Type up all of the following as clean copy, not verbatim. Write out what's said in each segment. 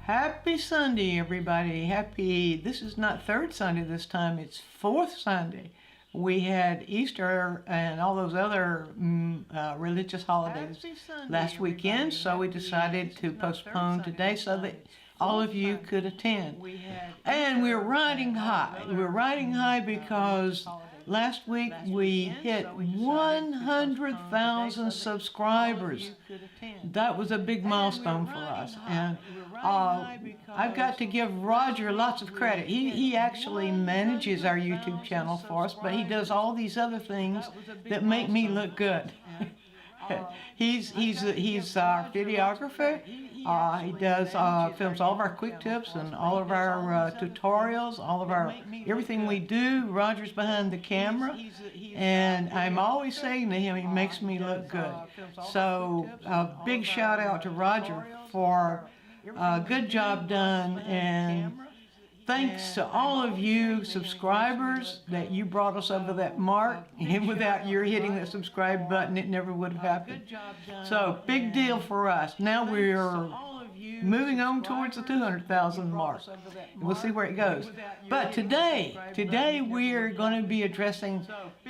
Happy Sunday, everybody. This is not third Sunday this time, it's fourth Sunday. We had Easter and all those other religious holidays last weekend, so we decided to postpone today so that all of you could attend. And we're riding high. We're riding high because last week we hit 100,000 subscribers. That was a big milestone for us. And I've got to give Roger lots of credit. He actually manages our YouTube channel for us, but he does all these other things that make me look good. He's our videographer. He does films all of our quick tips and all of our tutorials, all of our everything we do. Roger's behind the camera, and I'm always saying to him, he makes me look good. So a big shout out to Roger for a good job done, and thanks to all of you subscribers that you brought us over that mark, and without your hitting the subscribe button, it never would have happened. So, big deal for us. Now we're moving on towards the 200,000 mark. We'll see where it goes. But today we are going to be addressing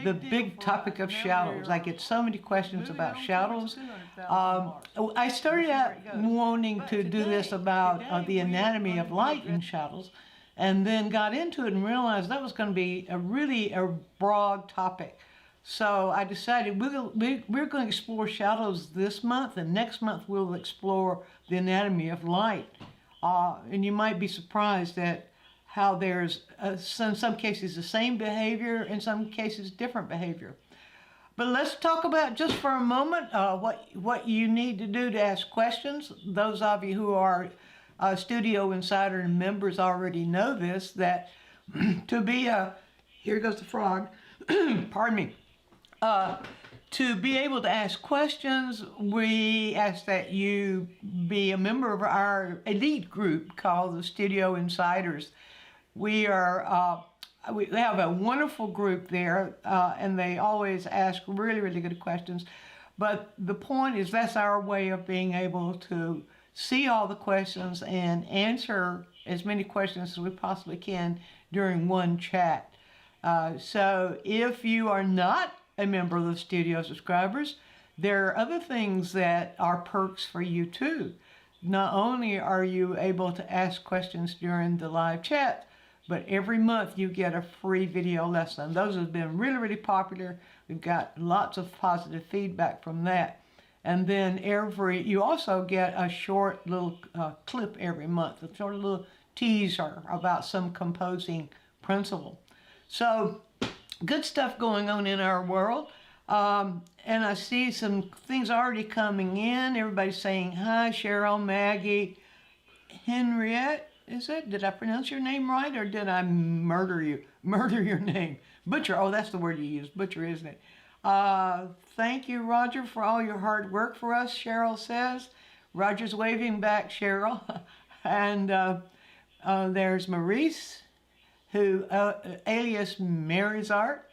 the big topic of shadows. I get so many questions about shadows. I started out wanting to do this about the anatomy of light and shadows, and then got into it and realized that was going to be a broad topic. So I decided we're going to explore shadows this month, and next month we'll explore the anatomy of light. And you might be surprised at how there's in some cases the same behavior, in some cases different behavior. But let's talk about just for a moment what you need to do to ask questions. Those of you who are Studio Insider members already know this, that to be here goes the frog, pardon me, to be able to ask questions, we ask that you be a member of our elite group called the Studio Insiders. We have a wonderful group there, and they always ask really good questions. But the point is, that's our way of being able to see all the questions and answer as many questions as we possibly can during one chat. So if you are not a member of the Studio subscribers, there are other things that are perks for you too. Not only are you able to ask questions during the live chat, but every month you get a free video lesson. Those have been really popular. We've got lots of positive feedback from that. And then you also get a short little clip every month, a short little teaser about some composing principle. So, good stuff going on in our world. And I see some things already coming in. Everybody's saying hi, Cheryl, Maggie, Henriette, is it? Did I pronounce your name right, or did I murder your name? Butcher, oh, that's the word you use, butcher, isn't it? Thank you, Roger, for all your hard work for us, Cheryl says. Roger's waving back, Cheryl. And there's Maurice, who alias Mary's Art,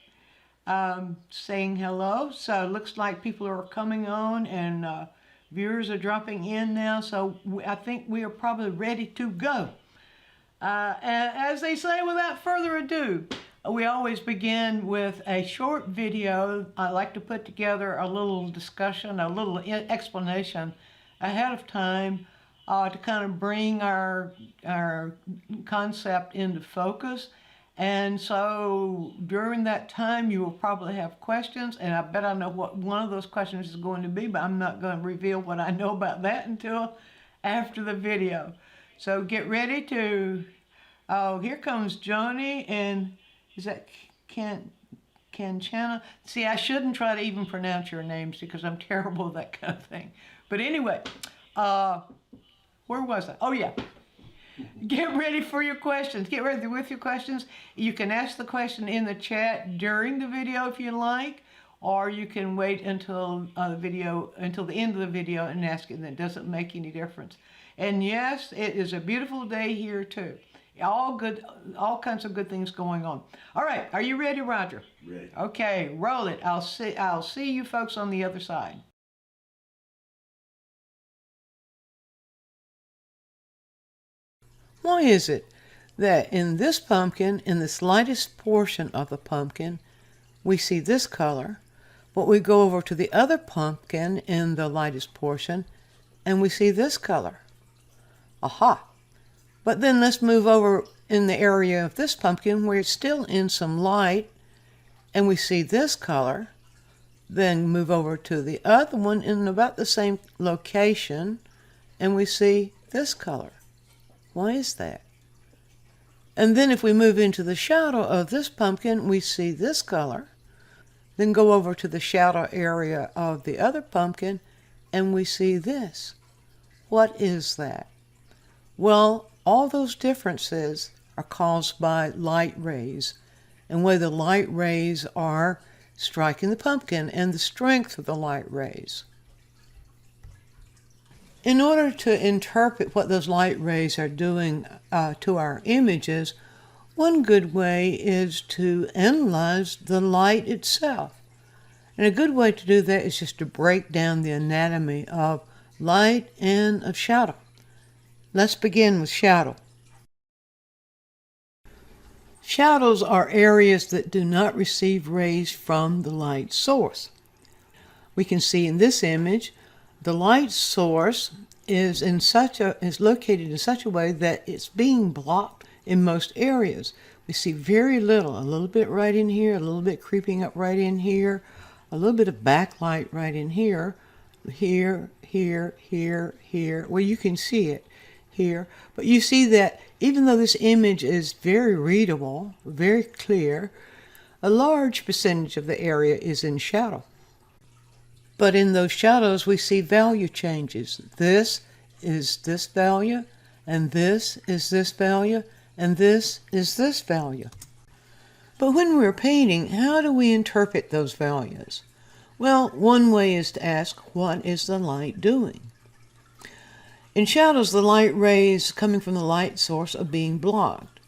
saying hello. So it looks like people are coming on, and viewers are dropping in now. So I think we are probably ready to go. And as they say, without further ado, we always begin with a short video. I like to put together a little discussion, a little explanation ahead of time to kind of bring our concept into focus. And so during that time, you will probably have questions, and I bet I know what one of those questions is going to be, but I'm not going to reveal what I know about that until after the video. So get ready to, oh, here comes Johnny, and is that Kanchana? See, I shouldn't try to even pronounce your names because I'm terrible at that kind of thing. But anyway, where was I? Oh yeah. Get ready for your questions. Get ready with your questions. You can ask the question in the chat during the video if you like, or you can wait until until the end of the video and ask it, and it doesn't make any difference. And yes, it is a beautiful day here too. All kinds of good things going on. All right, are you ready, Roger? Ready. Okay, roll it. I'll see you folks on the other side. Why is it that in this pumpkin, in this lightest portion of the pumpkin, we see this color, but we go over to the other pumpkin in the lightest portion and we see this color? Aha! But then let's move over in the area of this pumpkin where it's still in some light and we see this color. Then move over to the other one in about the same location and we see this color. Why is that? And then if we move into the shadow of this pumpkin, we see this color. Then go over to the shadow area of the other pumpkin and we see this. What is that? Well, all those differences are caused by light rays, and where the light rays are striking the pumpkin and the strength of the light rays. In order to interpret what those light rays are doing to our images, one good way is to analyze the light itself. And a good way to do that is just to break down the anatomy of light and of shadow. Let's begin with shadow. Shadows are areas that do not receive rays from the light source. We can see in this image, the light source is located in such a way that it's being blocked in most areas. We see very little, a little bit right in here, a little bit creeping up right in here, a little bit of backlight right in here, here, here. Well, you can see it here, but you see that even though this image is very readable, very clear, a large percentage of the area is in shadow. But in those shadows, we see value changes. This is this value, and this is this value, and this is this value. But when we're painting, how do we interpret those values? Well, one way is to ask, what is the light doing? In shadows, the light rays coming from the light source are being blocked.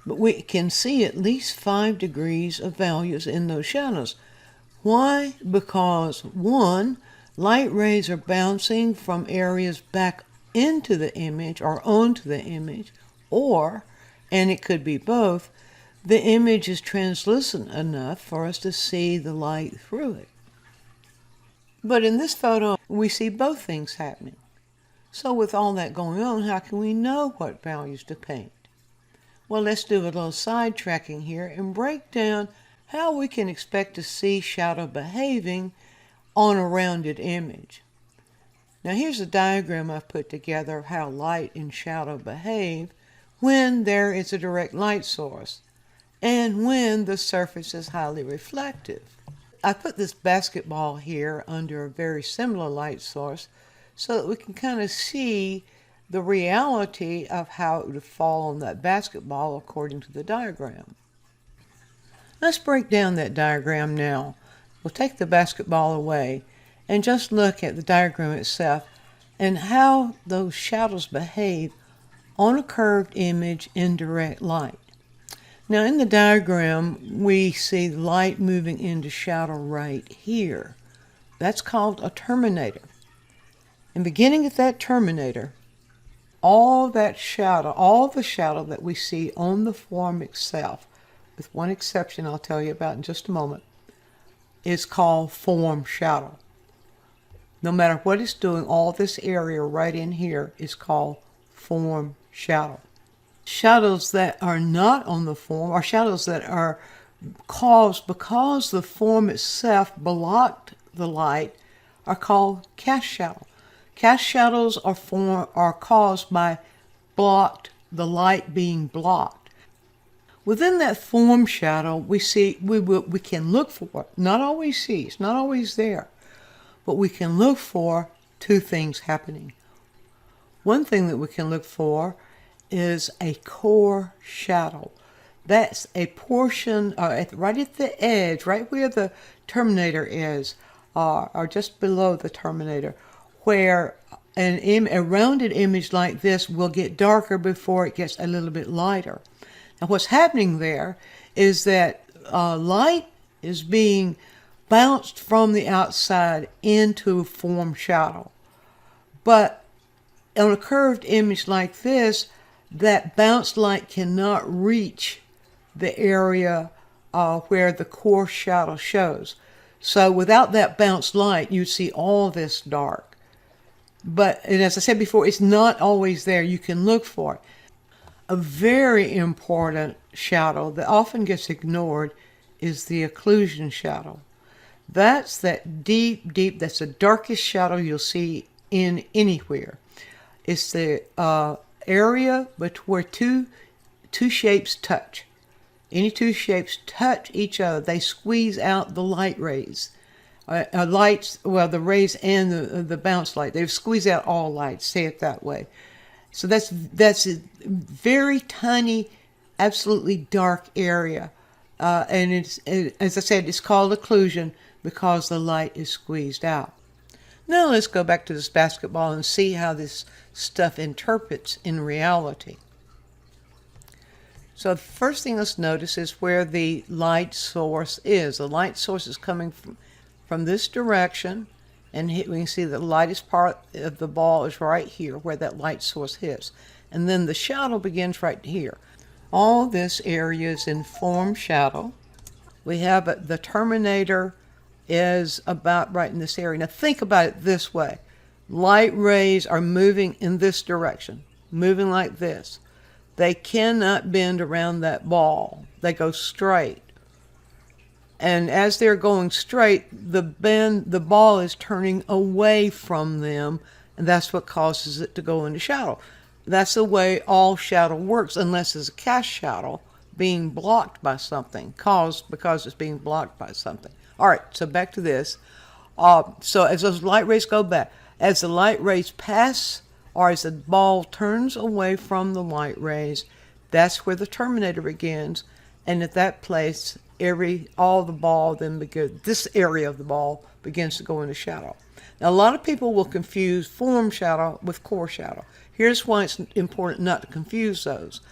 But we can see at least 5 degrees of values in those shadows. Why? Because 1, light rays are bouncing from areas back into the image or onto the image, or, and it could be both, the image is translucent enough for us to see the light through it. But in this photo, we see both things happening. So with all that going on, how can we know what values to paint? Well, let's do a little sidetracking here and break down how we can expect to see shadow behaving on a rounded image. Now here's a diagram I've put together of how light and shadow behave when there is a direct light source and when the surface is highly reflective. I put this basketball here under a very similar light source so that we can kind of see the reality of how it would fall on that basketball according to the diagram. Let's break down that diagram now. We'll take the basketball away and just look at the diagram itself and how those shadows behave on a curved image in direct light. Now in the diagram, we see light moving into shadow right here. That's called a terminator. And beginning at that terminator, all the shadow that we see on the form itself, with one exception I'll tell you about in just a moment, is called form shadow. No matter what it's doing, all this area right in here is called form shadow. Shadows that are not on the form are shadows that are caused because the form itself blocked the light are called cast shadow. Cast shadows are caused by the light being blocked. Within that form shadow, we can look for, not always see, it's not always there, but we can look for 2 things happening. One thing that we can look for is a core shadow. That's a portion right at the edge, right where the terminator is, or just below the terminator, where a rounded image like this will get darker before it gets a little bit lighter. Now what's happening there is that light is being bounced from the outside into form shadow. But on a curved image like this, that bounced light cannot reach the area where the core shadow shows. So without that bounced light, you see all this dark. But, and as I said before, it's not always there. You can look for it. A very important shadow that often gets ignored is the occlusion shadow. That's that deep, that's the darkest shadow you'll see in anywhere. It's the area where two shapes touch. Any two shapes touch each other, they squeeze out the light rays. The rays and the bounce light. They squeeze out all light, say it that way. So that's a very tiny, absolutely dark area. And it's, as I said, it's called occlusion because the light is squeezed out. Now let's go back to this basketball and see how this stuff interprets in reality. So the first thing let's notice is where the light source is. The light source is coming from this direction, and we can see the lightest part of the ball is right here where that light source hits. And then the shadow begins right here. All this area is in form shadow. We have the terminator is about right in this area. Now think about it this way. Light rays are moving in this direction, moving like this. They cannot bend around that ball. They go straight. And as they're going straight, the ball is turning away from them, and that's what causes it to go into shadow. That's the way all shadow works, unless it's a cast shadow being blocked by something, because it's being blocked by something. All right, so back to this. So as those light rays go back, as the light rays pass, or as the ball turns away from the light rays, that's where the terminator begins. And at that place, this area of the ball begins to go into shadow. Now, a lot of people will confuse form shadow with core shadow. Here's why it's important not to confuse those.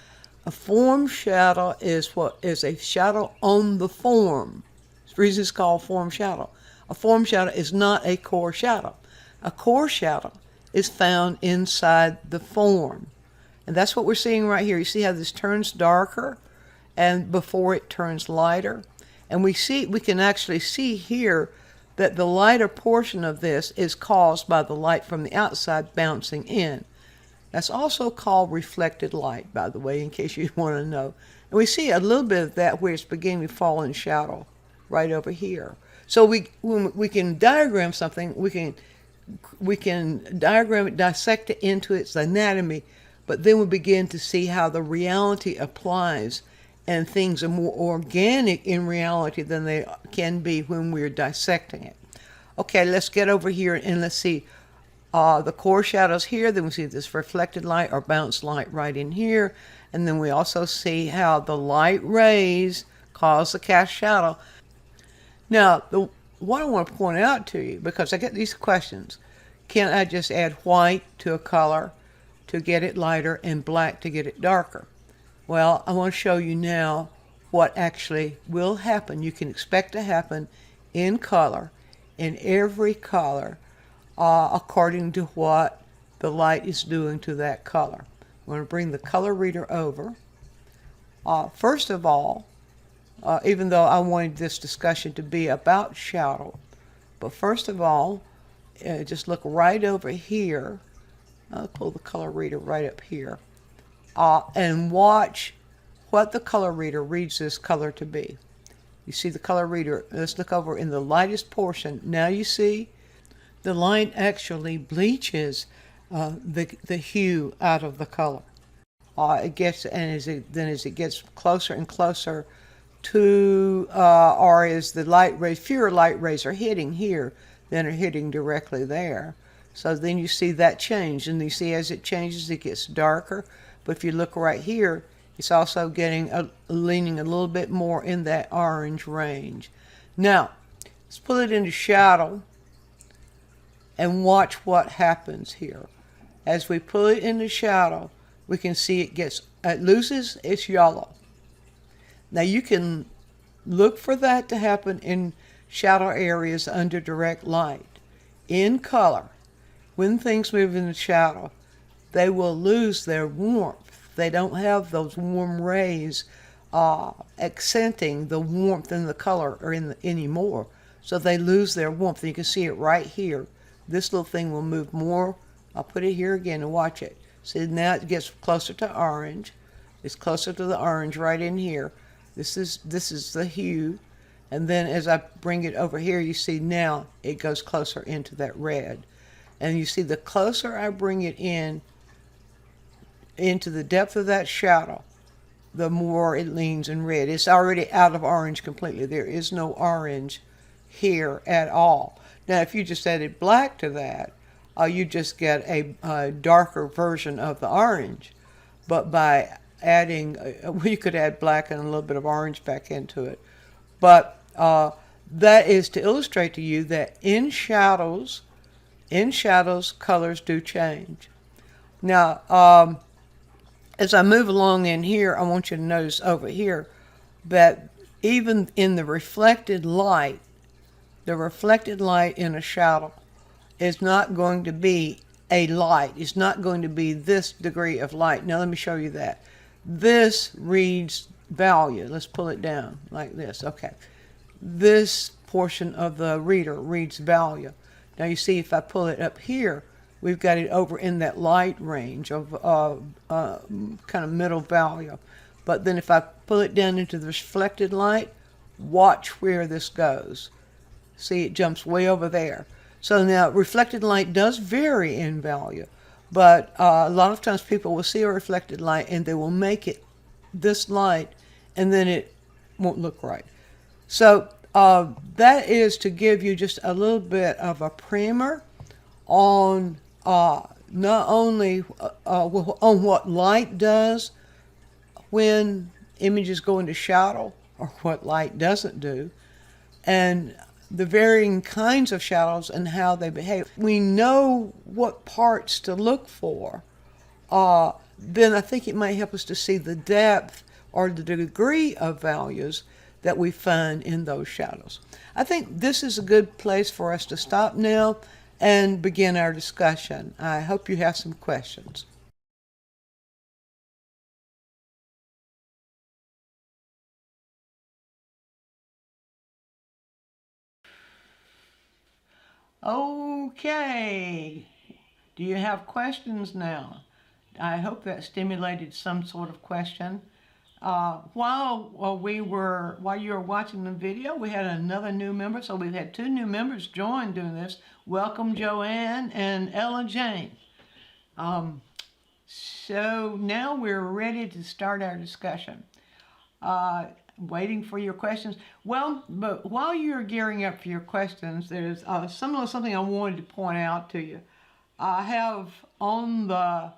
A form shadow is a shadow on the form. The reason it's called form shadow. A form shadow is not a core shadow. A core shadow is found inside the form. And that's what we're seeing right here. You see how this turns darker and before it turns lighter? And we can actually see here that the lighter portion of this is caused by the light from the outside bouncing in. That's also called reflected light, by the way, in case you want to know. And we see a little bit of that where it's beginning to fall in shadow right over here. So when we can diagram something, we can diagram it, dissect it into its anatomy, but then we begin to see how the reality applies, and things are more organic in reality than they can be when we're dissecting it. Okay, let's get over here and let's see the core shadows here. Then we see this reflected light or bounced light right in here. And then we also see how the light rays cause the cast shadow. Now, what I want to point out to you, because I get these questions, can I just add white to a color to get it lighter and black to get it darker? Well, I want to show you now what actually will happen. You can expect to happen in color, in every color, according to what the light is doing to that color. I'm going to bring the color reader over. First of all, even though I wanted this discussion to be about shadow, but first of all, just look right over here. I'll pull the color reader right up here. And watch what the color reader reads this color to be. You see the color reader, let's look over in the lightest portion. Now you see the light actually bleaches the hue out of the color. It gets, and as it gets closer and closer to, or as the light rays, fewer light rays are hitting here than are hitting directly there. So then you see that change, and you see as it changes, it gets darker. But if you look right here, it's also getting leaning a little bit more in that orange range. Now, let's pull it into shadow and watch what happens here. As we pull it into shadow, we can see it loses its yellow. Now you can look for that to happen in shadow areas under direct light. In color, when things move into shadow, they will lose their warmth. They don't have those warm rays accenting the warmth in the color or anymore. So they lose their warmth. And you can see it right here. This little thing will move more. I'll put it here again and watch it. See, now it gets closer to orange. It's closer to the orange right in here. This is the hue. And then as I bring it over here, you see now it goes closer into that red. And you see the closer I bring it in, into the depth of that shadow, the more it leans in red. It's already out of orange completely. There is no orange here at all. Now, if you just added black to that, you just get a darker version of the orange. But by adding, we could add black and a little bit of orange back into it. But that is to illustrate to you that in shadows, colors do change. Now, as I move along in here, I want you to notice over here that even in the reflected light in a shadow is not going to be a light. It's not going to be this degree of light. Now let me show you that. This reads value. Let's pull it down like this. Okay. This portion of the reader reads value. Now you see if I pull it up here, we've got it over in that light range of kind of middle value. But then if I pull it down into the reflected light, watch where this goes. See, it jumps way over there. So now reflected light does vary in value, but a lot of times people will see a reflected light and they will make it this light and then it won't look right. So that is to give you just a little bit of a primer on not only on what light does when images go into shadow or what light doesn't do, and the varying kinds of shadows and how they behave. We know what parts to look for. Then I think it might help us to see the depth or the degree of values that we find in those shadows. I think this is a good place for us to stop now and begin our discussion. I hope you have some questions. Okay, do you have questions now? I hope that stimulated some sort of question. While you were watching the video, we had another new member, so we've had 2 new members join doing this. Welcome, Joanne and Ella Jane. So now we're ready to start our discussion. Waiting for your questions. Well, but while you're gearing up for your questions, there's something I wanted to point out to you. I have on the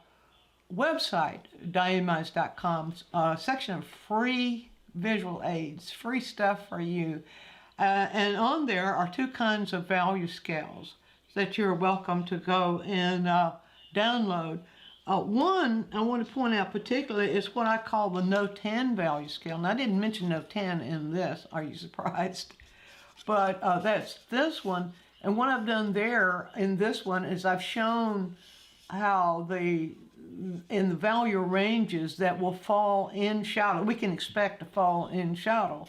website, DianneMize.com, a section of free visual aids, free stuff for you. And on there are 2 kinds of value scales that you're welcome to go and download. One I want to point out particularly is what I call the No 10 value scale. And I didn't mention No 10 in this. Are you surprised? But that's this one. And what I've done there in this one is I've shown how in the value ranges that will fall in shadow, we can expect to fall in shadow,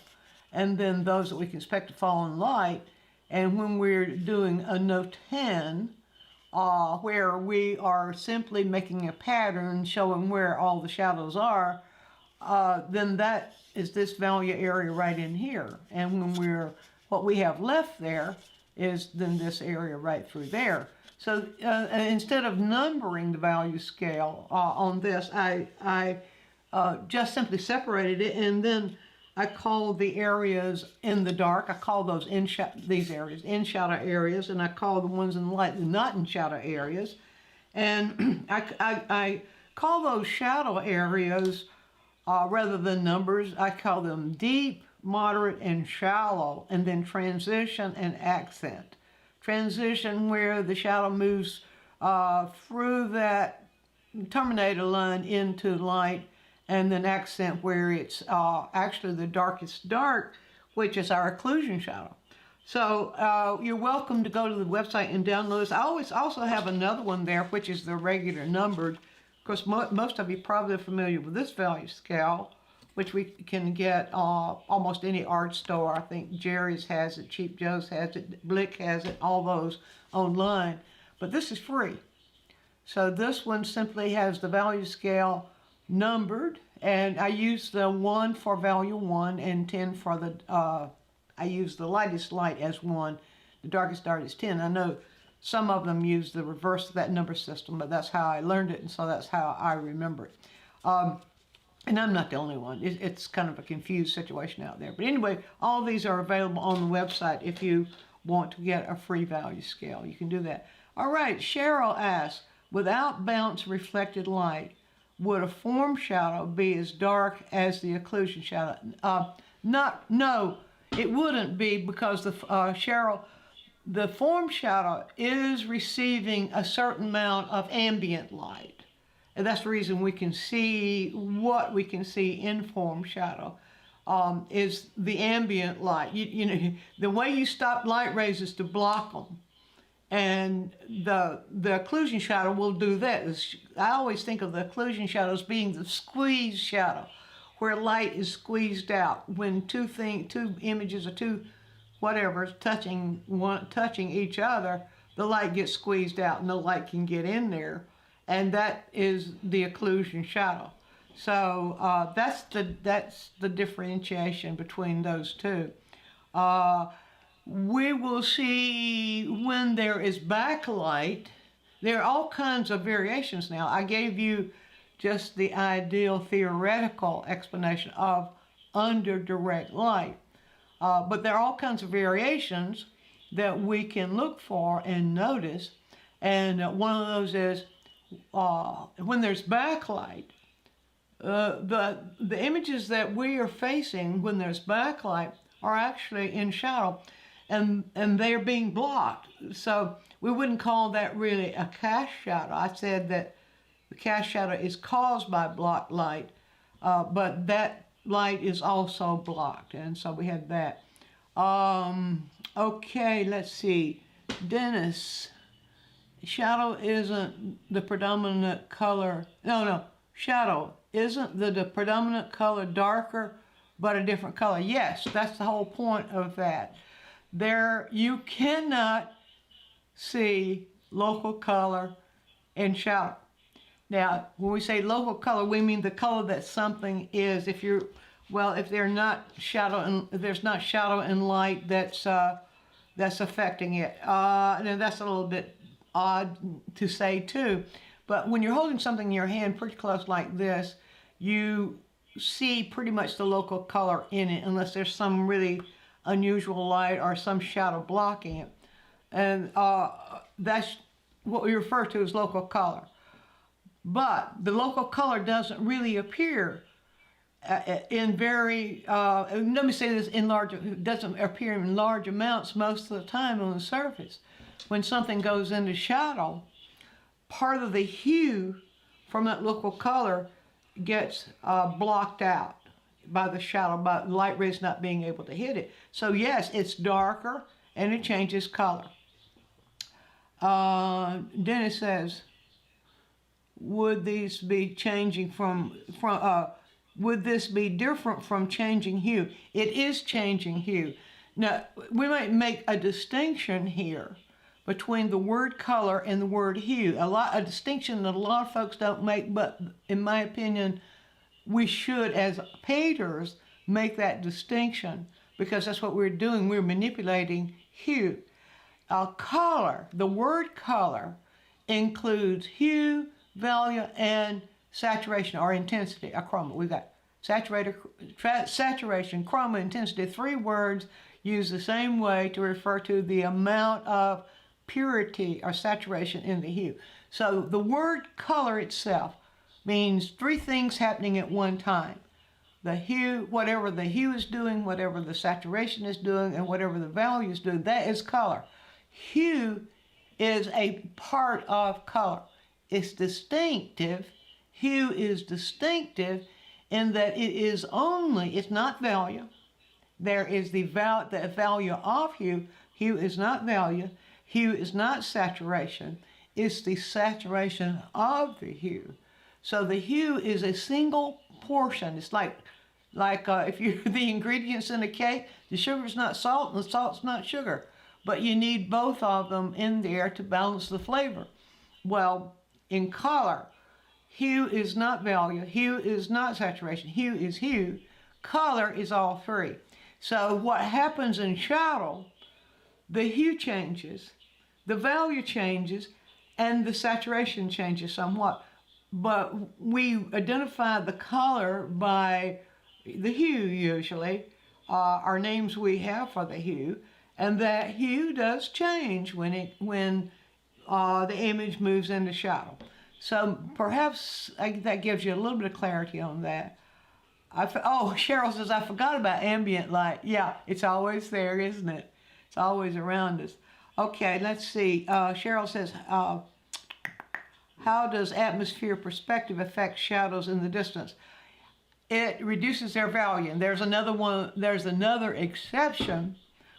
and then those that we can expect to fall in light. And when we're doing a No 10, where we are simply making a pattern showing where all the shadows are, then that is this value area right in here. And when what we have left there is then this area right through there. So instead of numbering the value scale on this, I just simply separated it, and then I call the areas in the dark, I call those these areas in shadow areas, and I call the ones in the light not in shadow areas. And I call those shadow areas, rather than numbers, I call them deep, moderate, and shallow, and then transition and accent. Transition where the shadow moves through that terminator line into light, and then accent where it's actually the darkest dark, which is our occlusion shadow. So you're welcome to go to the website and download this. I always also have another one there, which is the regular numbered, course, most of you probably are familiar with this value scale, which we can get almost any art store. I think Jerry's has it, Cheap Joe's has it, Blick has it, all those online. But this is free. So this one simply has the value scale numbered, and I use the 1 for value 1 and 10 for the, I use the lightest light as 1, the darkest dart is 10. I know some of them use the reverse of that number system, but that's how I learned it, and so that's how I remember it. And I'm not the only one. It's kind of a confused situation out there. But anyway, all these are available on the website if you want to get a free value scale. You can do that. All right, Cheryl asks, without bounce reflected light, would a form shadow be as dark as the occlusion shadow? No, it wouldn't be, because Cheryl, the form shadow is receiving a certain amount of ambient light. And that's the reason we can see what we can see in form shadow, is the ambient light. You know, the way you stop light rays is to block them. And the occlusion shadow will do that. I always think of the occlusion shadow as being the squeeze shadow, where light is squeezed out. When two images or two whatever touching each other, the light gets squeezed out and no light can get in there. And that is the occlusion shadow. So that's the differentiation between those two. We will see when there is backlight. There are all kinds of variations now. I gave you just the ideal theoretical explanation of under direct light. But there are all kinds of variations that we can look for and notice. And one of those is when there's backlight, the images that we are facing when there's backlight are actually in shadow, and they're being blocked. So we wouldn't call that really a cast shadow. I said that the cast shadow is caused by blocked light, but that light is also blocked, and so we had that. Okay, let's see. Dennis, shadow isn't the predominant color. No, shadow isn't the predominant color darker, but a different color. Yes, that's the whole point of that. There, you cannot see local color in shadow. Now, when we say local color, we mean the color that something is. If there's not shadow and light that's affecting it. And that's a little bit odd to say too. But when you're holding something in your hand pretty close like this, you see pretty much the local color in it, unless there's some really unusual light or some shadow blocking it. And that's what we refer to as local color. But the local color doesn't really appear in very, let me say this, it doesn't appear in large amounts most of the time on the surface. When something goes into shadow, part of the hue from that local color gets blocked out by the shadow, by light rays not being able to hit it. So yes, it's darker and it changes color. Dennis says, would these be changing would this be different from changing hue? It is changing hue. Now, we might make a distinction here between the word color and the word hue. A distinction that a lot of folks don't make, but in my opinion, we should, as painters, make that distinction, because that's what we're doing. We're manipulating hue. Color, the word color, includes hue, value, and saturation or intensity, a chroma. We've got saturation, chroma, intensity. 3 words used the same way to refer to the amount of purity or saturation in the hue. So the word color itself means 3 things happening at one time. The hue, whatever the hue is doing, whatever the saturation is doing, and whatever the value is doing, that is color. Hue is a part of color. It's distinctive. Hue is distinctive in that it is only, it's not value. There is the value of hue. Hue is not value. Hue is not saturation. It's the saturation of the hue. So the hue is a single portion. It's like if you're the ingredients in a cake, the sugar's not salt and the salt's not sugar. But you need both of them in there to balance the flavor. Well, in color, hue is not value, hue is not saturation, hue is hue. Color is all three. So what happens in shadow, the hue changes, the value changes, and the saturation changes somewhat. But we identify the color by the hue usually, our names we have for the hue, and that hue does change when the image moves into shadow. So perhaps that gives you a little bit of clarity on that. Oh, Cheryl says, I forgot about ambient light. Yeah, it's always there, isn't it? It's always around us. Okay, let's see. Cheryl says, how does atmosphere perspective affect shadows in the distance? It reduces their value. And there's another exception.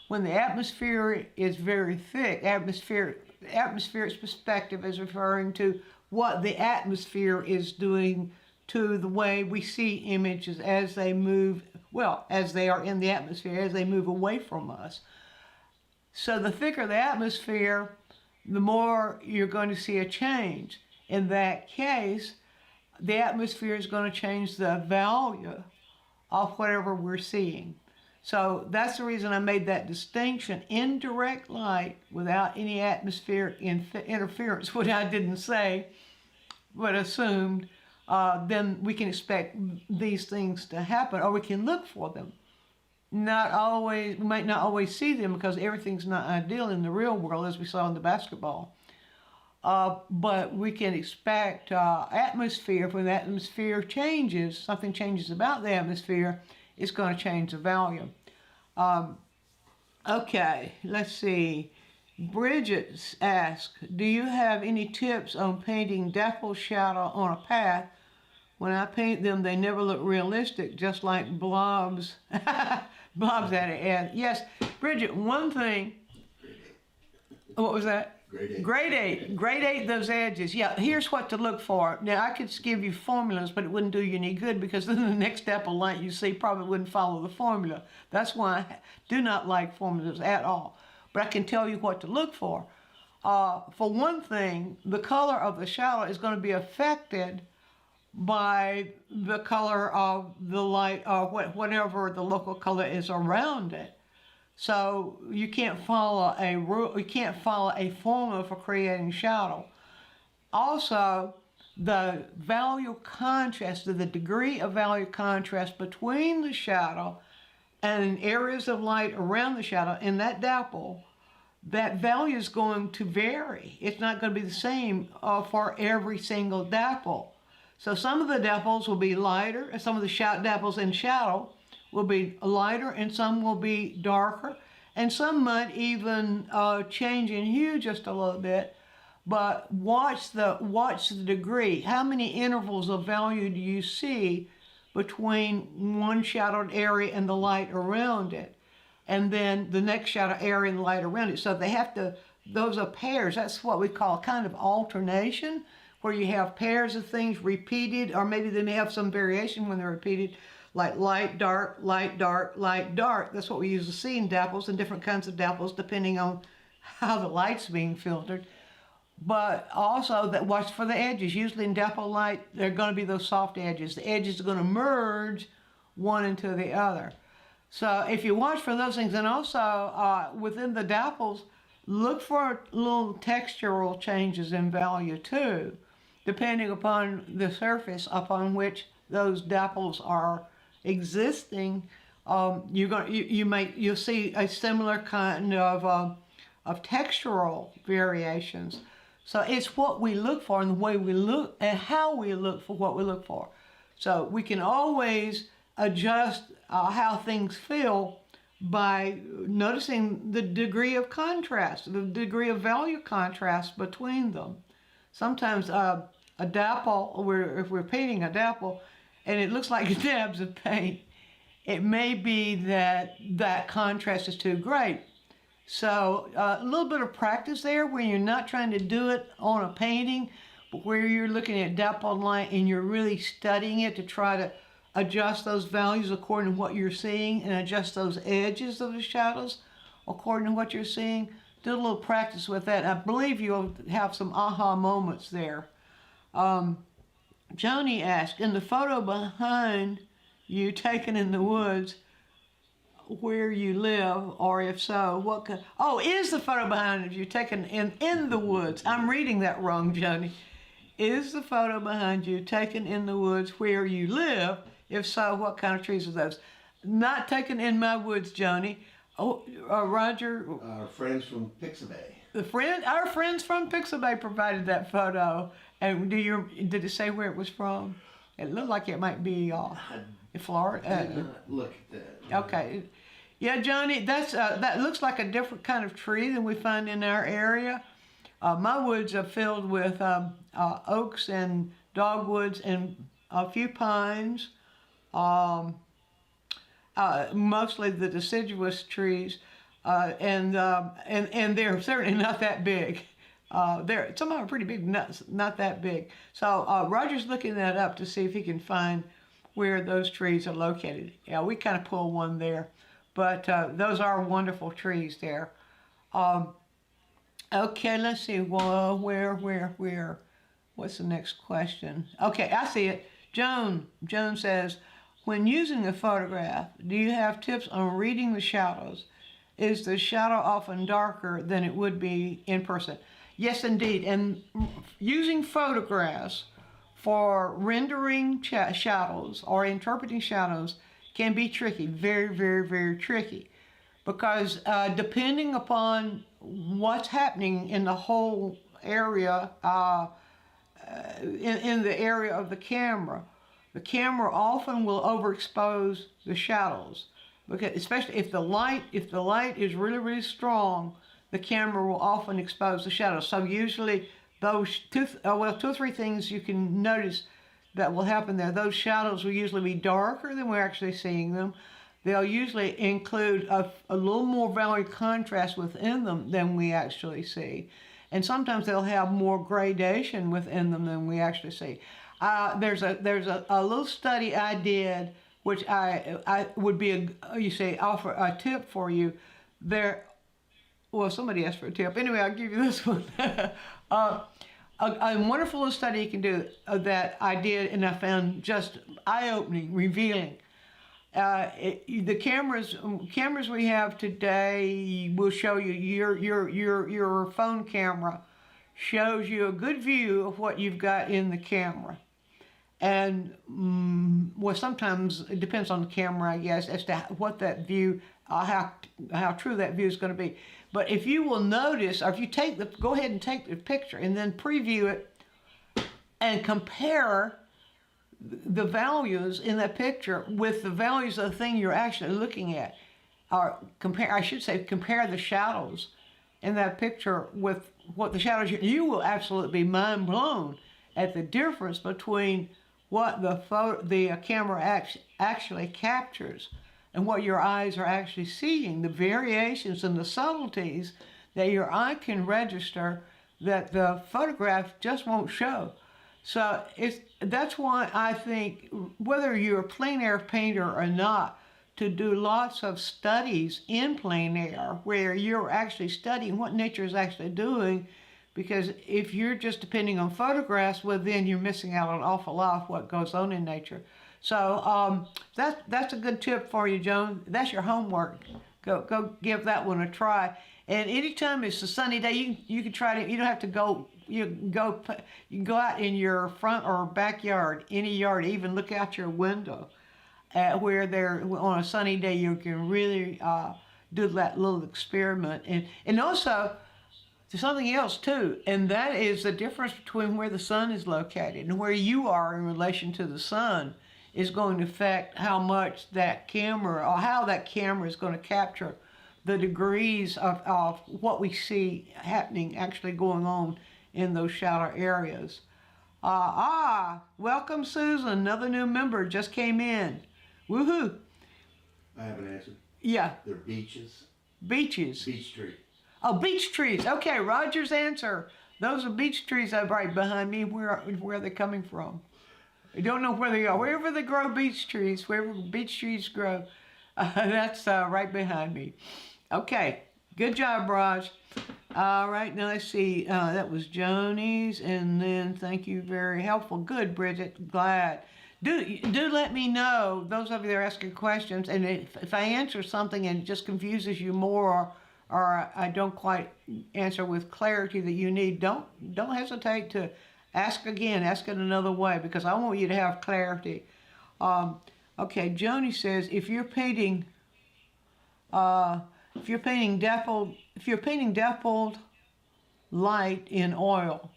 When the atmosphere is very thick, atmospheric perspective is referring to what the atmosphere is doing to the way we see images as they move, well, as they are in the atmosphere, as they move away from us. So the thicker the atmosphere, the more you're going to see a change. In that case, the atmosphere is going to change the value of whatever we're seeing. So that's the reason I made that distinction. Indirect light without any atmospheric interference, which I didn't say, but assumed, then we can expect these things to happen, or we can look for them. We might not always see them because everything's not ideal in the real world, as we saw in the basketball. But we can expect atmosphere. When the atmosphere changes, something changes about the atmosphere, it's going to change the value. Okay, let's see. Bridget asks, do you have any tips on painting dapple shadow on a path? When I paint them, they never look realistic, just like blobs. Blobs at it. And yes, Bridget, one thing. What was that? Grade 8. Grade 8 those edges. Yeah, here's what to look for. Now, I could give you formulas, but it wouldn't do you any good because then the next dapple light you see probably wouldn't follow the formula. That's why I do not like formulas at all. But I can tell you what to look for. For one thing, the color of the shadow is going to be affected by the color of the light or whatever the local color is around it. So you can't follow a rule, you can't follow a formula for creating shadow. Also, the value contrast, the degree of value contrast between the shadow and areas of light around the shadow in that dapple, that value is going to vary. It's not going to be the same for every single dapple. So some of the dapples will be lighter, and some of the dapples in shadow will be lighter, and some will be darker, and some might even change in hue just a little bit. But watch the degree. How many intervals of value do you see between one shadowed area and the light around it, and then the next shadow area and the light around it? So they have to, those are pairs. That's what we call kind of alternation, where you have pairs of things repeated, or maybe they may have some variation when they're repeated, like light, dark, light, dark, light, dark. That's what we usually see in dapples and different kinds of dapples depending on how the light's being filtered. But also that watch for the edges. Usually in dapple light, they're going to be those soft edges. The edges are going to merge one into the other. So if you watch for those things, and also within the dapples, look for little textural changes in value too, depending upon the surface upon which those dapples are existing. You'll see a similar kind of textural variations. So it's what we look for and the way we look and how we look for what we look for. So we can always adjust how things feel by noticing the degree of contrast, the degree of value contrast between them. Sometimes a dapple, if we're painting a dapple and it looks like dabs of paint, it may be that contrast is too great. So a little bit of practice there when you're not trying to do it on a painting, But where you're looking at depth on light and you're really studying it to try to adjust those values according to what you're seeing and adjust those edges of the shadows according to what you're seeing, do a little practice with that. I believe you'll have some aha moments there. Joni asked, in the photo behind you taken in the woods, where you live, or if so, what kind? Oh, is the photo behind you taken in the woods? I'm reading that wrong, Joni. Is the photo behind you taken in the woods where you live? If so, what kind of trees are those? Not taken in my woods, Joni. Oh, Roger. Our friends from Pixabay. Our friends from Pixabay provided that photo. And did it say where it was from? It looked like it might be in Florida. Look at that. Okay. Yeah, Johnny, that looks like a different kind of tree than we find in our area. My woods are filled with oaks and dogwoods and a few pines, mostly the deciduous trees, and they're certainly not that big. Some of them are pretty big, not that big. So Roger's looking that up to see if he can find where those trees are located. Yeah, we kind of pulled one there, but those are wonderful trees there. Okay, let's see. Well, where? What's the next question? Okay, I see it. Joan says, when using a photograph, do you have tips on reading the shadows? Is the shadow often darker than it would be in person? Yes, indeed. And using photographs for rendering shadows or interpreting shadows can be tricky, very, very, very tricky. Because depending upon what's happening in the whole area, in the area of the camera often will overexpose the shadows. Because especially if the light is really, really strong, the camera will often expose the shadows. So usually those two or three things you can notice that will happen there. Those shadows will usually be darker than we're actually seeing them. They'll usually include a little more value contrast within them than we actually see. And sometimes they'll have more gradation within them than we actually see. There's a little study I did, which I would be offer a tip for you. Well, somebody asked for a tip. Anyway, I'll give you this one. A wonderful study you can do that I did, and I found just eye-opening, revealing. The cameras we have today will show you your phone camera shows you a good view of what you've got in the camera. And well, sometimes it depends on the camera, I guess, as to what that view, how true that view is going to be. But if you will notice, or if you go ahead and take the picture and then preview it and compare the values in that picture with the values of the thing you're actually looking at, or compare the shadows in that picture with what the shadows, you will absolutely be mind blown at the difference between what the camera actually captures and what your eyes are actually seeing, the variations and the subtleties that your eye can register that the photograph just won't show. So that's why I think, whether you're a plein air painter or not, to do lots of studies in plein air where you're actually studying what nature is actually doing, because if you're just depending on photographs, well, then you're missing out on an awful lot of what goes on in nature. So that's a good tip for you, Joan. That's your homework. Go give that one a try. And anytime it's a sunny day, you can try to. You don't have to go. You can go out in your front or backyard, any yard, even look out your window, where on a sunny day you can really do that little experiment. And also there's something else too, and that is the difference between where the sun is located and where you are in relation to the sun is going to affect how much that camera, or how that camera is going to capture the degrees of what we see happening, actually going on in those shadow areas. Welcome, Susan. Another new member just came in. Woohoo! I have an answer. Yeah. They're beaches. Beaches. Beech tree. Oh, beech trees. Okay, Roger's answer. Those are beech trees up right behind me. Where are they coming from? I don't know where they are. Wherever they grow beech trees, wherever beech trees grow, that's right behind me. Okay, good job, Raj. All right, now let's see. That was Joni's, and then thank you, very helpful. Good, Bridget. Glad. Do let me know, those of you that are asking questions, and if I answer something and it just confuses you more, or I don't quite answer with clarity that you need, don't hesitate to ask again, ask it another way, because I want you to have clarity. Okay, Joni says if you're painting dappled light in oil,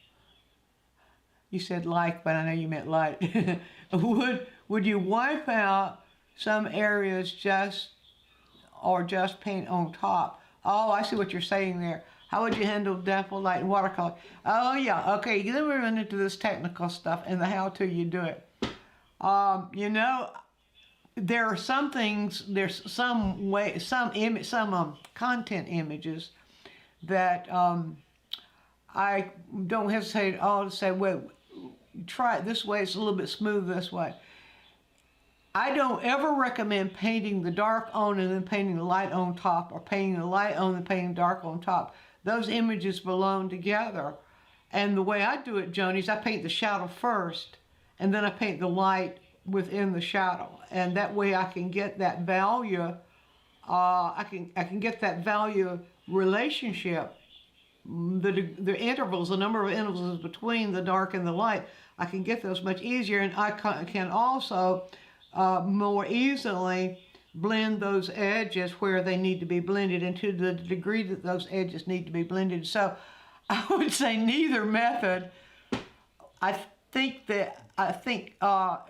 you said like, but I know you meant light. Would you wipe out some areas or just paint on top? Oh, I see what you're saying there. How would you handle dappled light and watercolor? Oh yeah, okay. Then we're running into this technical stuff and the how-to you do it. You know, there are some things. There's some content images that I don't hesitate at all to say, well, try it this way, it's a little bit smooth this way. I don't ever recommend painting the dark on and then painting the light on top, or painting the light on and painting dark on top. Those images belong together. And the way I do it, Joni, is I paint the shadow first, and then I paint the light within the shadow. And that way I can get that value, I can get that value relationship, the intervals, the number of intervals between the dark and the light. I can get those much easier, and I can also more easily blend those edges where they need to be blended, and to the degree that those edges need to be blended. So I would say neither method. I think how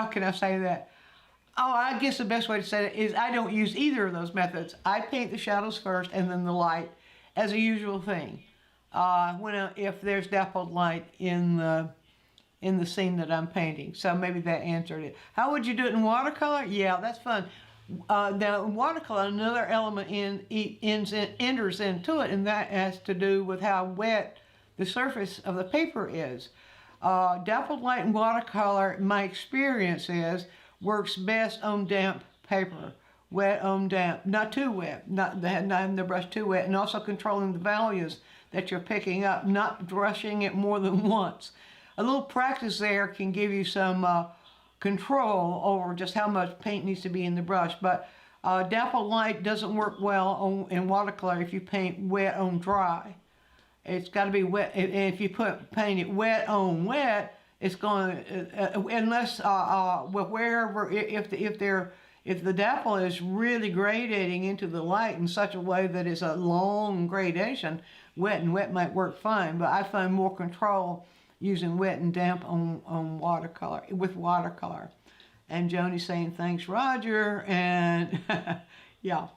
can I say that? Oh, I guess the best way to say it is I don't use either of those methods. I paint the shadows first and then the light, as a usual thing. If there's dappled light in the scene that I'm painting. So maybe that answered it. How would you do it in watercolor? Yeah, that's fun. Now in watercolor, another element enters into it, and that has to do with how wet the surface of the paper is. Dappled light in watercolor, my experience is, works best on damp paper. Wet on damp, not too wet, not having the brush too wet, and also controlling the values that you're picking up, not brushing it more than once. A little practice there can give you some control over just how much paint needs to be in the brush. But dappled light doesn't work well in watercolor if you paint wet on dry. It's got to be wet. And if you paint it wet on wet, it's going unless wherever if the dapple is really gradating into the light in such a way that it's a long gradation, wet and wet might work fine. But I find more control using wet and damp on watercolor, with watercolor. And Joni's saying, thanks, Roger. And yeah.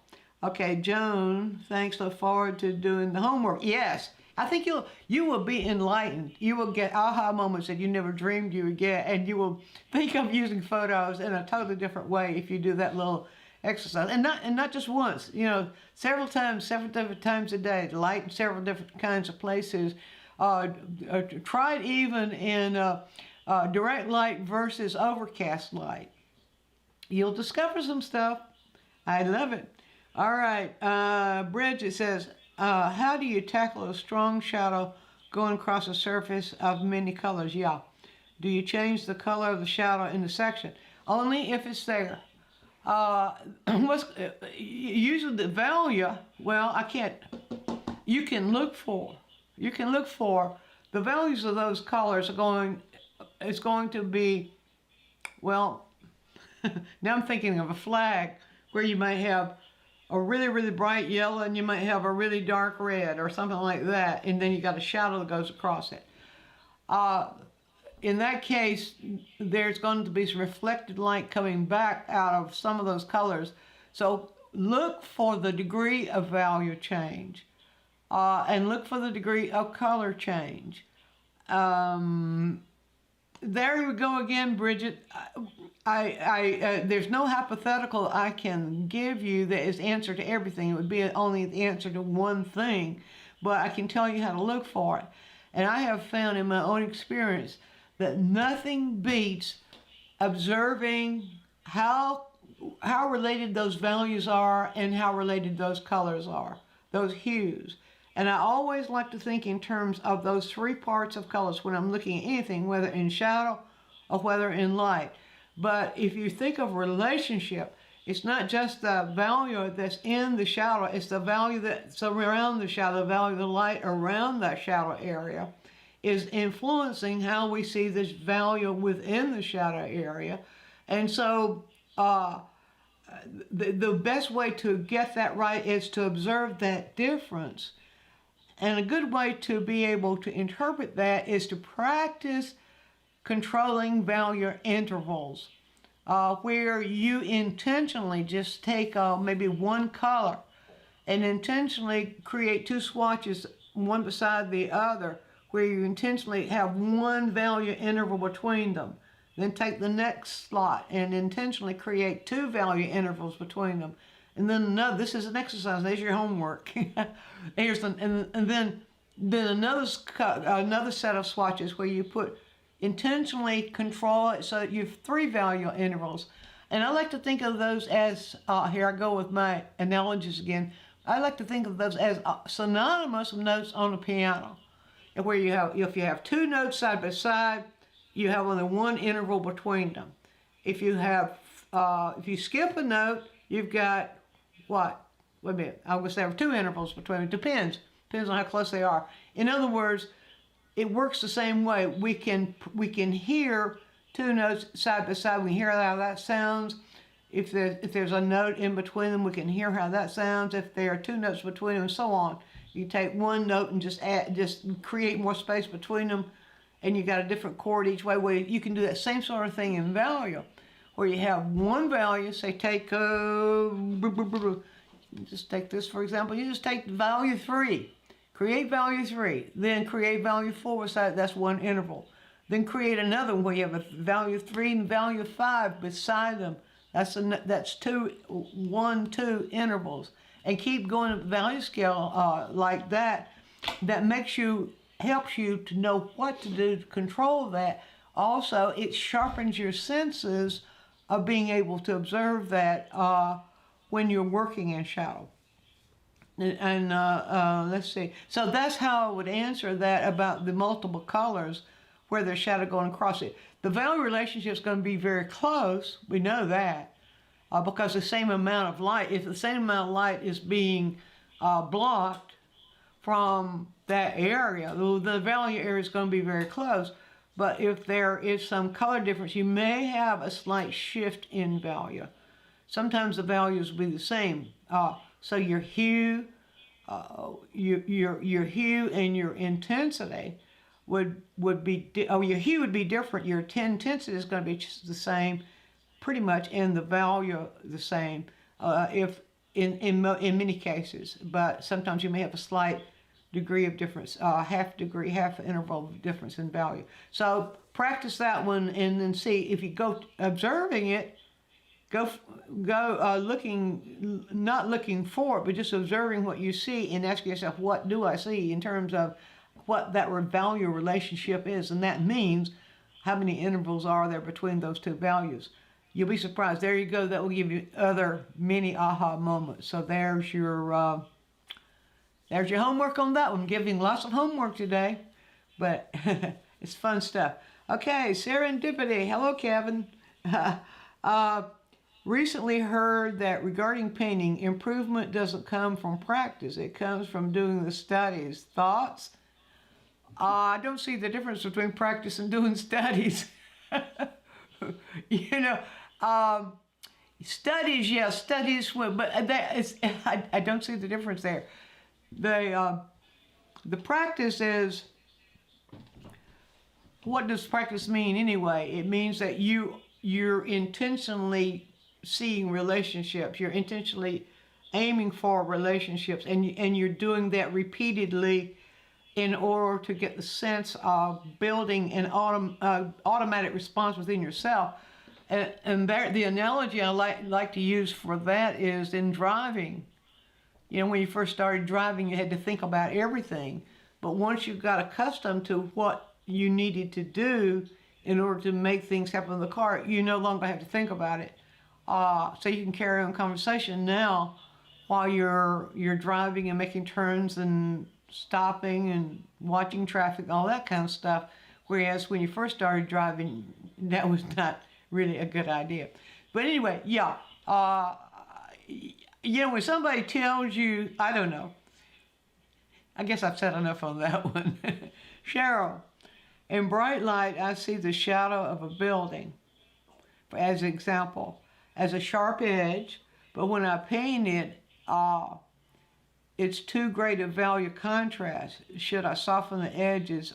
Okay, Joan, thanks. Look forward to doing the homework. Yes, I think you will be enlightened. You will get aha moments that you never dreamed you would get, and you will think of using photos in a totally different way if you do that little exercise. And not just once, you know, several different times a day, light in several different kinds of places. Try it even in direct light versus overcast light. You'll discover some stuff. I love it. All right, Bridget says, how do you tackle a strong shadow going across a surface of many colors? Yeah. Do you change the color of the shadow in the section? Only if it's there. Usually the value, well, I can't, you can look for the values of those colors it's going to be, well, now I'm thinking of a flag where you might have a really, really bright yellow and you might have a really dark red or something like that, and then you got a shadow that goes across it. In that case, there's going to be some reflected light coming back out of some of those colors. So look for the degree of value change, and look for the degree of color change. There you go again, Bridget. There's no hypothetical I can give you that is answer to everything. It would be only the answer to one thing. but I can tell you how to look for it. And I have found in my own experience that nothing beats observing how related those values are and how related those colors are, those hues. And I always like to think in terms of those three parts of colors when I'm looking at anything, whether in shadow or whether in light. But if you think of relationship, it's not just the value that's in the shadow, it's the value that's around the shadow, the value of the light around that shadow area is influencing how we see this value within the shadow area. And so the best way to get that right is to observe that difference. And a good way to be able to interpret that is to practice controlling value intervals, where you intentionally just take maybe one color and intentionally create two swatches, one beside the other, where you intentionally have one value interval between them. Then take the next slot and intentionally create two value intervals between them. And then another, this is an exercise, there's your homework. And then another set of swatches where you put intentionally control it so that you have three value intervals. And I like to think of those as, here I go with my analogies again, I like to think of those as synonymous notes on the piano. And where you have, if you have two notes side by side, you have only one interval between them. If you have, if you skip a note, you've got what? Wait a minute, I would say there are two intervals between them. Depends on how close they are. In other words, it works the same way. We can hear two notes side by side. We hear how that sounds. If there's a note in between them, we can hear how that sounds. If there are two notes between them, and so on. You take one note and just create more space between them, and you got a different chord each way. Where you can do that same sort of thing in value, where you have one value. Say take just take this for example. You just take value 3, create value 3, then create value 4 beside. That's one interval. Then create another one where you have a value 3 and value 5 beside them. That's 2, 1, 2 intervals. And keep going up the value scale like that. That helps you to know what to do to control that. Also, it sharpens your senses of being able to observe that when you're working in shadow. And let's see. So that's how I would answer that about the multiple colors where there's shadow going across it. The value relationship is going to be very close. We know that. Because the same amount of light, if the same amount of light is being blocked from that area, the value area is going to be very close. But if there is some color difference, you may have a slight shift in value. Sometimes the values will be the same. So your hue, your hue and your intensity would be, your hue would be different. Your intensity is going to be just the same. Pretty much, in the value the same, if in many cases, but sometimes you may have a slight degree of difference, half interval of difference in value. So practice that one and then see if you go observing it, go looking, not looking for it, but just observing what you see and asking yourself, what do I see in terms of what that value relationship is, and that means how many intervals are there between those two values. You'll be surprised. There you go. That will give you other mini aha moments. So there's your homework on that one. I'm giving lots of homework today, but it's fun stuff. Okay, serendipity. Hello, Kevin. Recently heard that regarding painting, improvement doesn't come from practice. It comes from doing the studies. Thoughts? I don't see the difference between practice and doing studies. You know, studies, yeah, studies, but I don't see the difference there. The practice is, what does practice mean anyway? It means that you're intentionally seeing relationships. You're intentionally aiming for relationships, and you're doing that repeatedly in order to get the sense of building an automatic response within yourself. And the analogy I like to use for that is in driving. You know, when you first started driving, you had to think about everything. But once you got accustomed to what you needed to do in order to make things happen in the car, you no longer have to think about it. So you can carry on conversation now while you're driving and making turns and stopping and watching traffic, all that kind of stuff. Whereas when you first started driving, that was not really a good idea. But anyway, yeah. You know, when somebody tells you, I don't know. I guess I've said enough on that one. Cheryl, in bright light, I see the shadow of a building, as an example, as a sharp edge, but when I paint it, it's too great a value contrast. Should I soften the edges,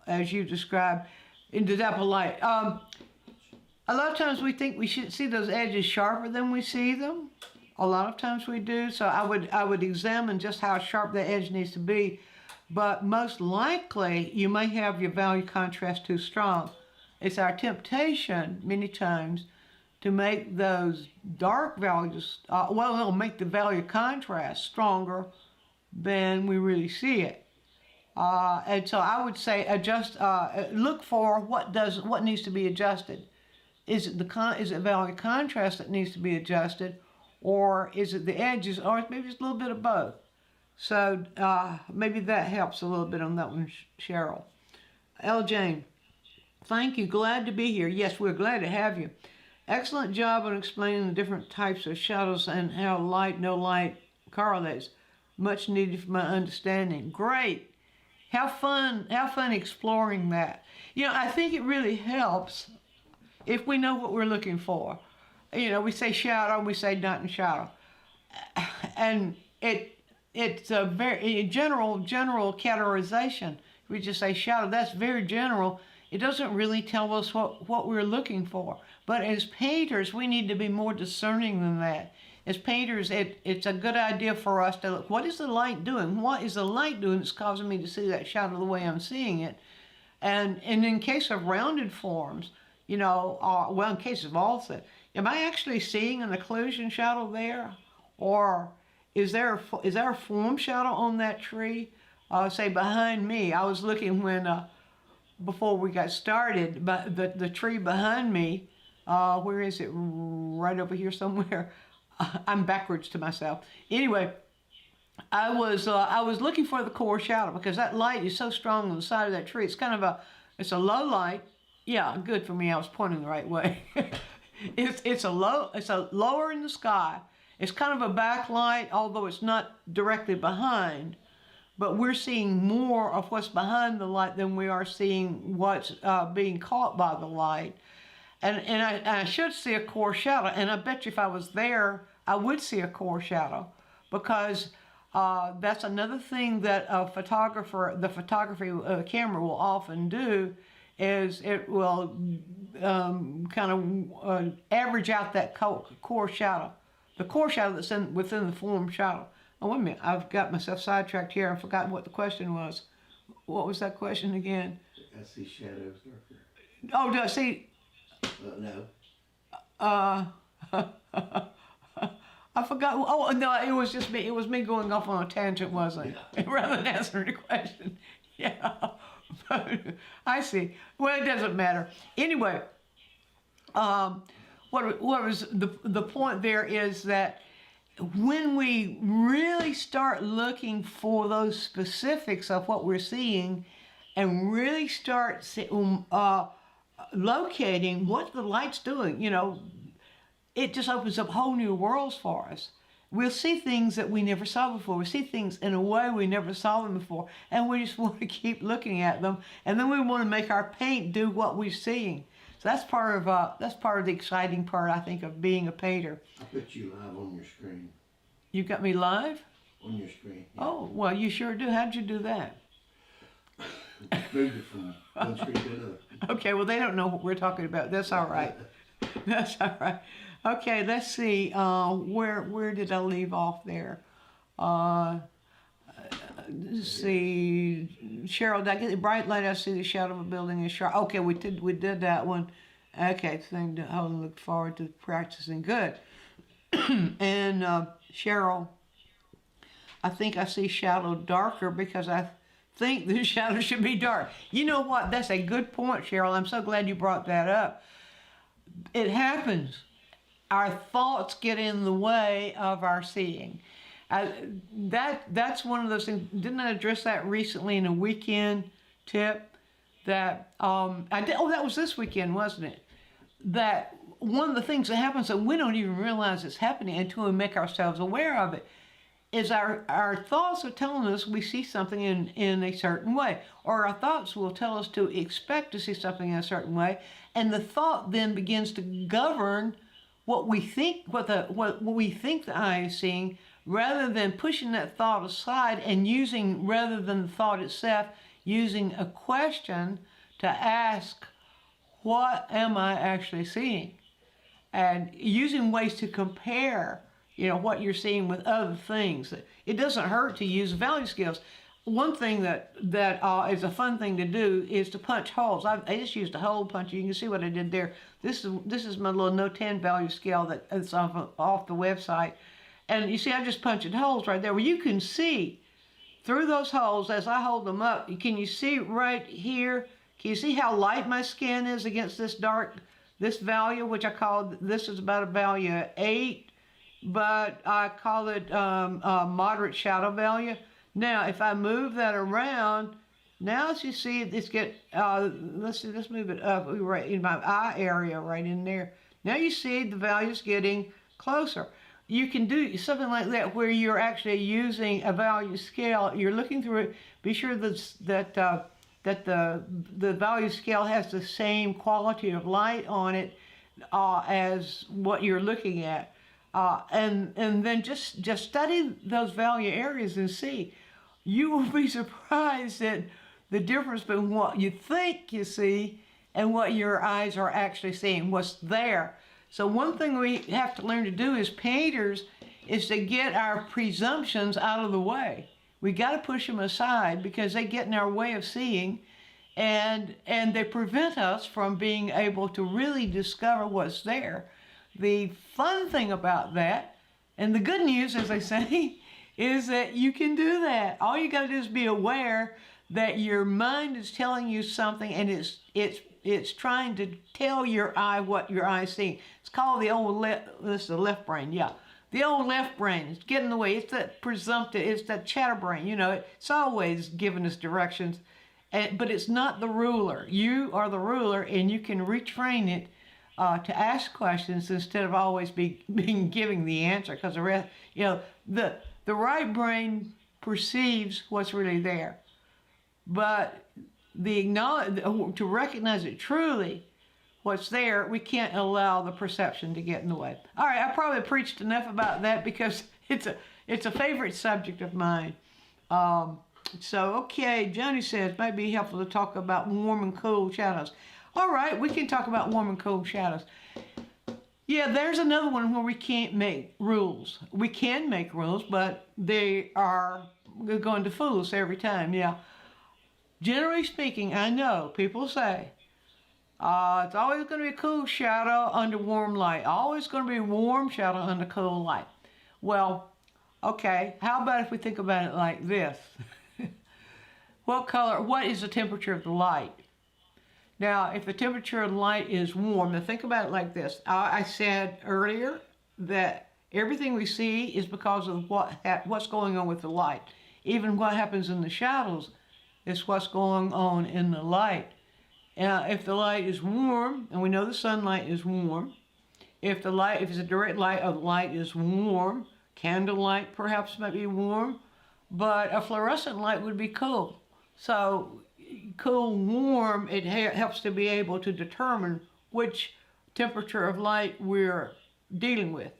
as you described, into that light? A lot of times we think we should see those edges sharper than we see them. A lot of times we do. So I would examine just how sharp the edge needs to be. But most likely you may have your value contrast too strong. It's our temptation many times to make those dark values, it'll make the value contrast stronger than we really see it. And so I would say adjust, look for what needs to be adjusted. Is it value contrast that needs to be adjusted, or is it the edges, or maybe it's a little bit of both? So maybe that helps a little bit on that one, Cheryl. L. Jane, thank you. Glad to be here. Yes, we're glad to have you. Excellent job on explaining the different types of shadows and how light, no light correlates. Much needed for my understanding. Great. Have fun exploring that. You know, I think it really helps if we know what we're looking for. You know, we say shadow, we say not in shadow. And it's a very general categorization. We just say shadow, that's very general. It doesn't really tell us what we're looking for. But as painters, we need to be more discerning than that. As painters, it's a good idea for us to look, what is the light doing? What is the light doing that's causing me to see that shadow the way I'm seeing it? And in case of rounded forms, you know, well, in case of offset, am I actually seeing an occlusion shadow there? Or is there a form shadow on that tree? Say behind me, I was looking when, before we got started, but the tree behind me, where is it? Right over here somewhere. I'm backwards to myself. Anyway, I was looking for the core shadow because that light is so strong on the side of that tree. It's kind of it's a low light. Yeah, good for me. I was pointing the right way. it's a lower in the sky. It's kind of a backlight, although it's not directly behind. But we're seeing more of what's behind the light than we are seeing what's being caught by the light. And I should see a core shadow. And I bet you if I was there, I would see a core shadow, because that's another thing that the photography camera will often do, is it will kind of average out that core shadow, the core shadow that's within the form shadow. Oh, wait a minute, I've got myself sidetracked here. I've forgotten what the question was. What was that question again? I see shadows darker. Oh, do I see? No. I forgot. Oh, no, it was just me. It was me going off on a tangent, wasn't it? Rather than answering the question. Yeah. I see. Well, it doesn't matter. Anyway, what was the point there is that when we really start looking for those specifics of what we're seeing and really start locating what the light's doing, you know, it just opens up whole new worlds for us. We'll see things that we never saw before. We see things in a way we never saw them before, and we just want to keep looking at them, and then we want to make our paint do what we're seeing. So that's part of the exciting part, I think, of being a painter. I put you live on your screen. You got me live? On your screen. Yeah. Oh, well, you sure do. How'd you do that? Moved it from one screen to another. Okay, well, they don't know what we're talking about. That's all right. That's all right. Okay, let's see. Where did I leave off there? Let's see. Cheryl, did I get the bright light? I see the shadow of a building is sharp. Okay, we did that one. Okay, thing to look forward to practicing. Good. And Cheryl, I think I see shadow darker because I think the shadow should be dark. You know what? That's a good point, Cheryl. I'm so glad you brought that up. It happens. Our thoughts get in the way of our seeing. That's one of those things. Didn't I address that recently in a weekend tip? That I did. Oh, that was this weekend, wasn't it? That one of the things that happens that we don't even realize it's happening until we make ourselves aware of it is our thoughts are telling us we see something in a certain way, or our thoughts will tell us to expect to see something in a certain way, and the thought then begins to govern what we think, what we think the eye is seeing, rather than pushing that thought aside and using, rather than the thought itself, using a question to ask, what am I actually seeing? And using ways to compare, what you're seeing with other things. It doesn't hurt to use value scales. One thing that is a fun thing to do is to punch holes. I just used a hole puncher. You can see what I did there. This is my little No 10 value scale that's off the website. And you see, I just punched holes right there. Well, you can see through those holes as I hold them up. Can you see right here? Can you see how light my skin is against this value, which I call, this is about a value of 8, but I call it a moderate shadow value. Now, if I move that around, now as you see, let's move it up right in my eye area right in there. Now you see the values getting closer. You can do something like that where you're actually using a value scale. You're looking through it. Be sure that the value scale has the same quality of light on it as what you're looking at. And then just study those value areas and see. You will be surprised at the difference between what you think you see and what your eyes are actually seeing, what's there. So one thing we have to learn to do as painters is to get our presumptions out of the way. We got to push them aside because they get in our way of seeing, and they prevent us from being able to really discover what's there. The fun thing about that, and the good news, as I say, is that you can do that. All you got to do is be aware that your mind is telling you something, and it's trying to tell your eye what your eye is seeing. It's called the old this is the left brain, yeah. The old left brain is getting in the way. It's that presumptive, it's that chatterbrain, it's always giving us directions, but it's not the ruler. You are the ruler, and you can retrain it to ask questions instead of always giving the answer, because the rest, the right brain perceives what's really there. But to recognize it truly, what's there, we can't allow the perception to get in the way. All right, I probably preached enough about that because it's a favorite subject of mine. Okay, Johnny says it might be helpful to talk about warm and cool shadows. All right, we can talk about warm and cool shadows. Yeah, there's another one where we can't make rules. We can make rules, but they're going to fool us every time, yeah. Generally speaking, I know people say, it's always going to be a cool shadow under warm light. Always going to be a warm shadow under cool light. Well, okay, how about if we think about it like this? What is the temperature of the light? Now, if the temperature of the light is warm, now think about it like this. I said earlier that everything we see is because of what's going on with the light. Even what happens in the shadows is what's going on in the light. If the light is warm, and we know the sunlight is warm, if it's a direct light of light is warm, candlelight perhaps might be warm, but a fluorescent light would be cool. So cool, warm, it helps to be able to determine which temperature of light we're dealing with.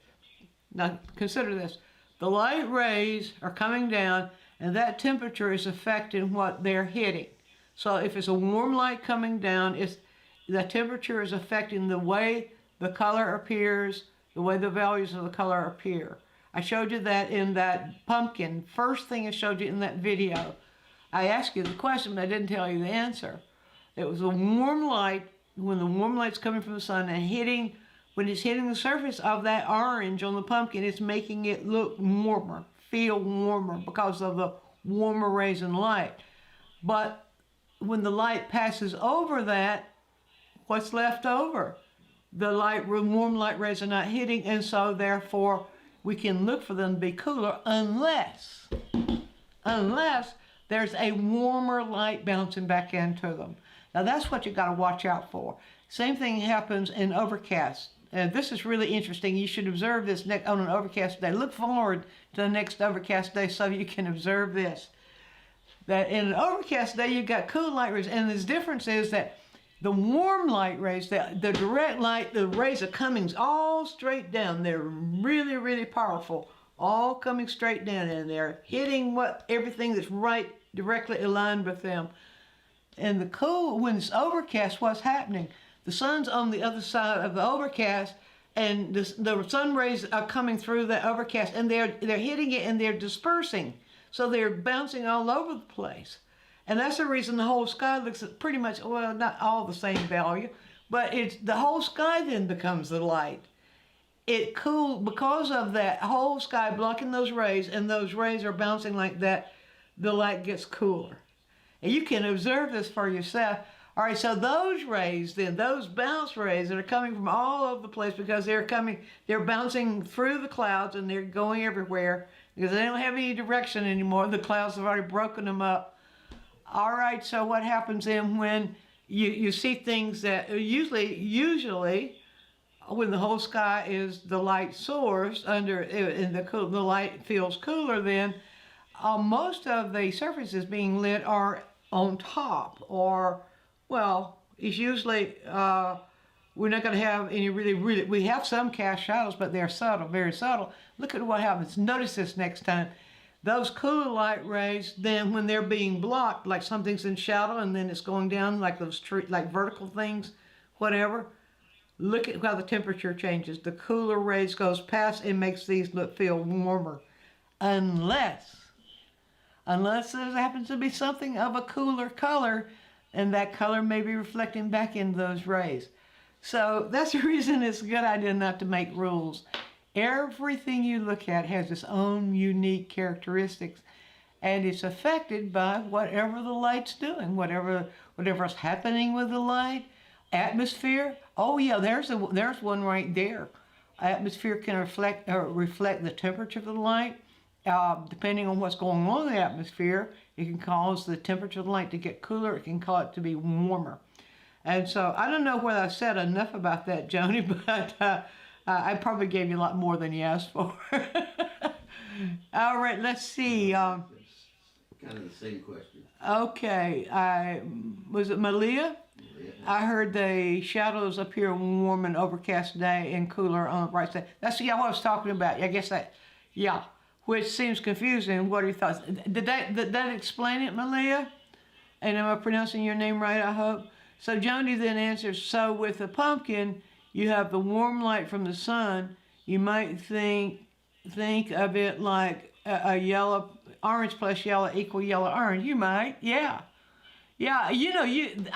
Now consider this. The light rays are coming down, and that temperature is affecting what they're hitting. So if it's a warm light coming down, the temperature is affecting the way the color appears, the way the values of the color appear. I showed you that in that pumpkin. First thing I showed you in that video. I asked you the question, but I didn't tell you the answer. It was a warm light, when the warm light's coming from the sun and hitting when it's hitting the surface of that orange on the pumpkin, it's making it look warmer, feel warmer because of the warmer rays and light. But when the light passes over that, what's left over? The warm light rays are not hitting, and so therefore we can look for them to be cooler unless there's a warmer light bouncing back into them. Now that's what you got to watch out for. Same thing happens in overcast. This is really interesting. You should observe this on an overcast day. Look forward to the next overcast day so you can observe this. That in an overcast day, you've got cool light rays, and the difference is that the warm light rays, the direct light, the rays are coming all straight down. They're really, really powerful, all coming straight down, and they're hitting everything that's right directly aligned with them. And when it's overcast, what's happening? The sun's on the other side of the overcast, and the sun rays are coming through the overcast, and they're hitting it and they're dispersing. So they're bouncing all over the place. And that's the reason the whole sky looks at pretty much, well, not all the same value, but the whole sky then becomes the light. It cooled because of that whole sky blocking those rays, and those rays are bouncing like that, the light gets cooler. And you can observe this for yourself. All right, so those rays then, those bounce rays that are coming from all over the place because they're bouncing through the clouds and they're going everywhere because they don't have any direction anymore. The clouds have already broken them up. All right, so what happens then when you see things that usually when the whole sky the light soars under and the light feels cooler, then most of the surfaces being lit are on top, or well, it's usually we're not going to have any really we have some cast shadows, but they're subtle, very subtle. Look at what happens. Notice this next time. Those cooler light rays, then when they're being blocked, like something's in shadow and then it's going down like those like vertical things, whatever. Look at how the temperature changes. The cooler rays goes past and makes these feel warmer, unless there happens to be something of a cooler color, and that color may be reflecting back into those rays. So that's the reason it's a good idea not to make rules. Everything you look at has its own unique characteristics, and it's affected by whatever the light's doing, whatever's happening with the light. Atmosphere, oh yeah, there's one right there. Atmosphere can reflect the temperature of the light. Depending on what's going on in the atmosphere, it can cause the temperature of the light to get cooler. It can cause it to be warmer. And so I don't know whether I said enough about that, Joni, but I probably gave you a lot more than you asked for. All right, let's see. Kind of the same question. Okay, was it Malia? Yeah. I heard the shadows appear warm and overcast day and cooler on the bright side. That's what I was talking about. I guess which seems confusing. What are your thoughts? Did that explain it, Malia? And am I pronouncing your name right, I hope? So Joni then answers, so with the pumpkin, you have the warm light from the sun. You might think of it like a yellow, orange plus yellow equal yellow orange. You might, yeah. Yeah,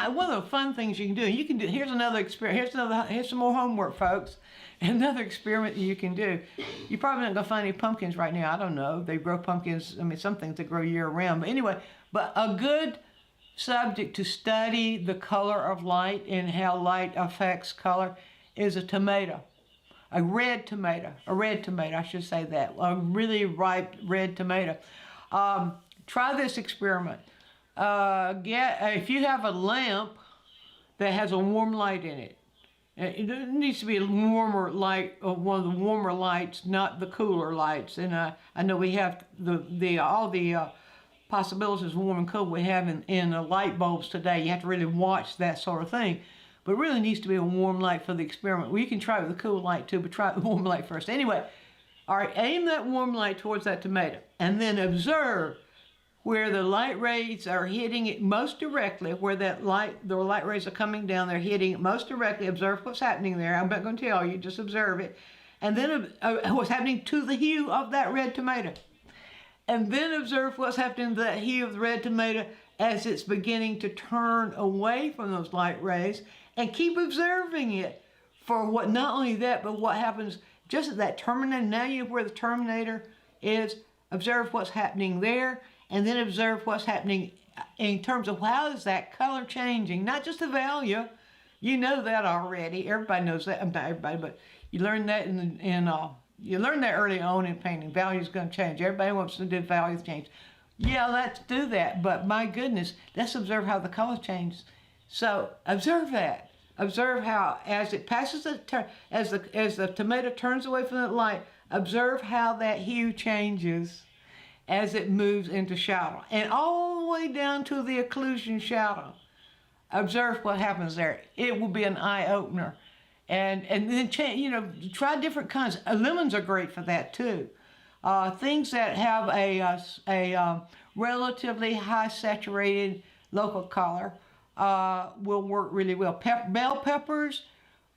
one of the fun things you can do, here's another experiment, here's some more homework, folks. Another experiment that you can do. You're probably not going to find any pumpkins right now. I don't know. They grow pumpkins, some things they grow year round. But anyway, a good subject to study the color of light and how light affects color is a tomato. A red tomato, I should say that. A really ripe red tomato. Try this experiment. If you have a lamp that has a warm light in it, it needs to be a warmer light, one of the warmer lights, not the cooler lights. And I know we have all the possibilities of warm and cool we have in light bulbs today. You have to really watch that sort of thing. But it really needs to be a warm light for the experiment. Well, you can try it with a cool light too, but try it with a warm light first. Anyway, all right, aim that warm light towards that tomato and then observe where the light rays are hitting it most directly, where the light rays are coming down, they're hitting it most directly. Observe what's happening there. I'm not going to tell you, just observe it. And then what's happening to the hue of that red tomato. And then observe what's happening to the hue of the red tomato as it's beginning to turn away from those light rays, and keep observing it for what, not only that, but what happens just at that terminator. Now you know where the terminator is. Observe what's happening there, and then observe what's happening in terms of how is that color changing, not just the value. You know that already. Everybody knows that. Not everybody, but you learn that you learn that early on in painting. Value is going to change. Everybody wants to do value change. Yeah, let's do that. But my goodness, let's observe how the color changes. So observe that. Observe how, as it passes as the tomato turns away from the light, observe how that hue changes as it moves into shadow, and all the way down to the occlusion shadow. Observe what happens there. It will be an eye opener, and then try different kinds. Lemons are great for that too. Things that have a relatively high saturated local color will work really well. Bell peppers,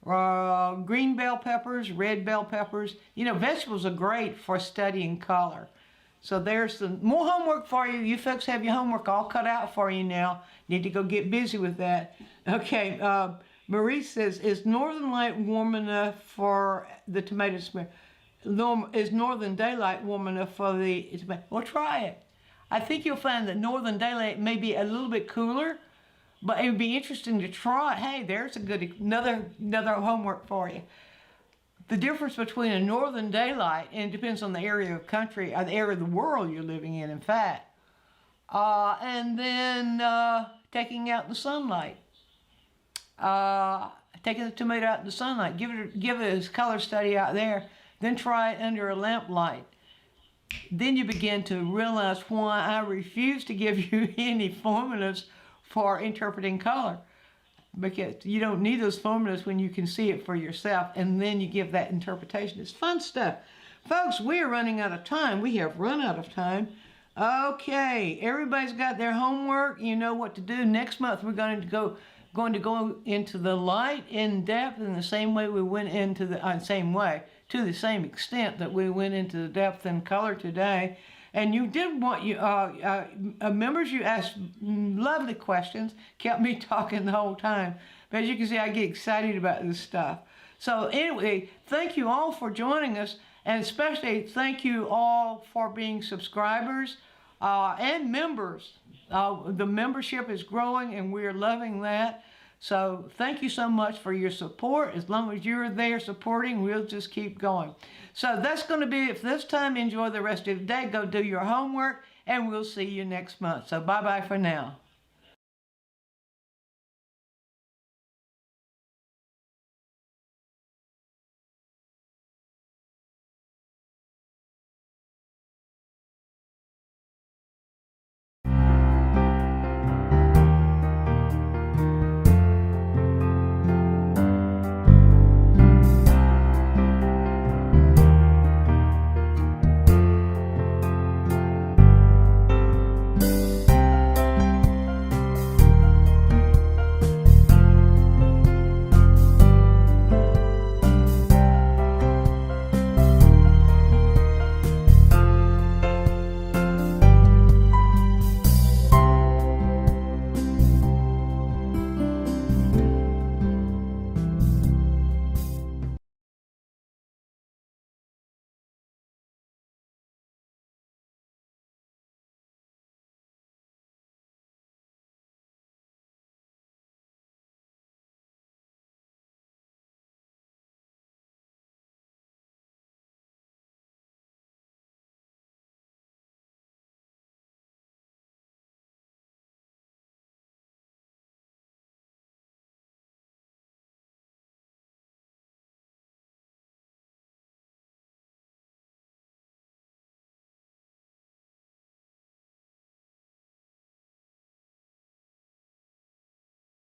green bell peppers, red bell peppers. Vegetables are great for studying color. So there's some more homework for you. You folks have your homework all cut out for you now. Need to go get busy with that. Okay, Marie says, is northern light warm enough for the tomato smear? Is northern daylight warm enough for the tomato? Well, try it. I think you'll find that northern daylight may be a little bit cooler, but it would be interesting to try. Hey, there's another homework for you. The difference between a northern daylight, and it depends on the area of country, or the area of the world you're living in fact, and then taking out the sunlight. Taking the tomato out in the sunlight, give it a color study out there, then try it under a lamp light. Then you begin to realize why I refuse to give you any formulas for interpreting color, because you don't need those formulas when you can see it for yourself, and then you give that interpretation. It's fun stuff. Folks, we are running out of time. We have run out of time. Okay, everybody's got their homework. You know what to do. Next month we're going to go into the light in depth in the same way we went into to the same extent that we went into the depth and color today. And you did want members, you asked lovely questions, kept me talking the whole time. But as you can see, I get excited about this stuff. So anyway, thank you all for joining us, and especially thank you all for being subscribers and members. The membership is growing, and we are loving that. So thank you so much for your support. As long as you're there supporting, we'll just keep going. So that's going to be it for this time. Enjoy the rest of the day. Go do your homework, and we'll see you next month. So bye-bye for now.